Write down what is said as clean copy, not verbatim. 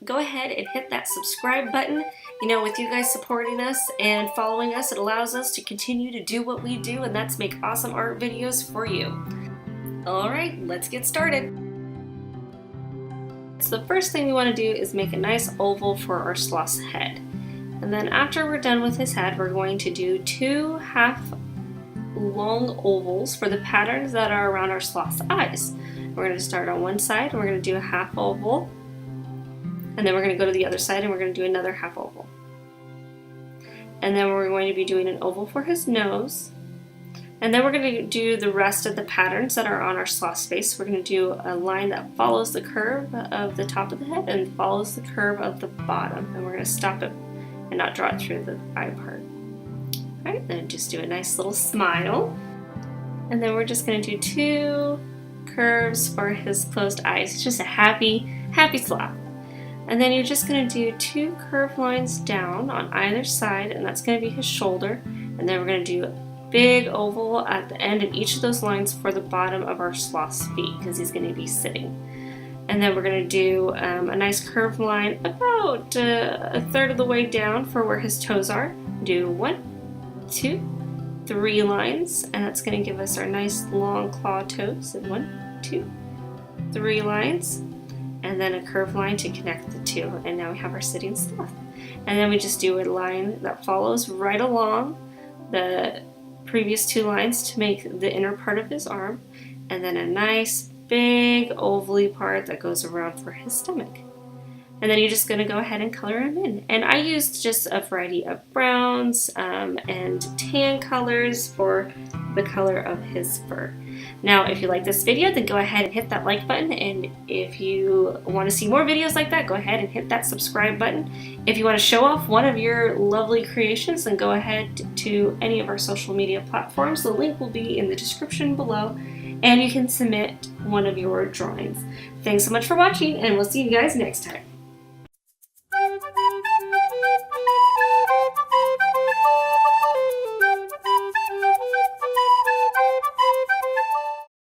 go ahead and hit that subscribe button. You know, with you guys supporting us and following us, it allows us to continue to do what we do, and that's make awesome art videos for you. Alright, let's get started. So the first thing we want to do is make a nice oval for our sloth's head. And then after we're done with his head, we're going to do 2 half long ovals for the patterns that are around our sloth's eyes. We're going to start on one side and we're going to do a half oval. And then we're going to go to the other side and we're going to do another half oval. And then we're going to be doing an oval for his nose. And then we're going to do the rest of the patterns that are on our sloth's face. We're going to do a line that follows the curve of the top of the head and follows the curve of the bottom. And we're going to stop it and not draw it through the eye part. Alright, then just do a nice little smile. And then we're just going to do 2 curves for his closed eyes. It's just a happy sloth. And then you're just going to do 2 curved lines down on either side, and that's going to be his shoulder. And then we're going to do a big oval at the end of each of those lines for the bottom of our sloth's feet, because he's going to be sitting. And then we're going to do a nice curved line about a third of the way down for where his toes are. Do 1, 2, 3 lines, and that's going to give us our nice long claw toes. And 1, 2, 3 lines, and then a curved line to connect the two. And now we have our sitting sloth. And then we just do a line that follows right along the previous 2 lines to make the inner part of his arm, and then a nice big ovally part that goes around for his stomach. And then you're just going to go ahead and color him in. And I used just a variety of browns and tan colors for the color of his fur. Now, if you like this video, then go ahead and hit that like button. And if you want to see more videos like that, go ahead and hit that subscribe button. If you want to show off one of your lovely creations, then go ahead to any of our social media platforms. The link will be in the description below, and you can submit one of your drawings. Thanks so much for watching, and we'll see you guys next time.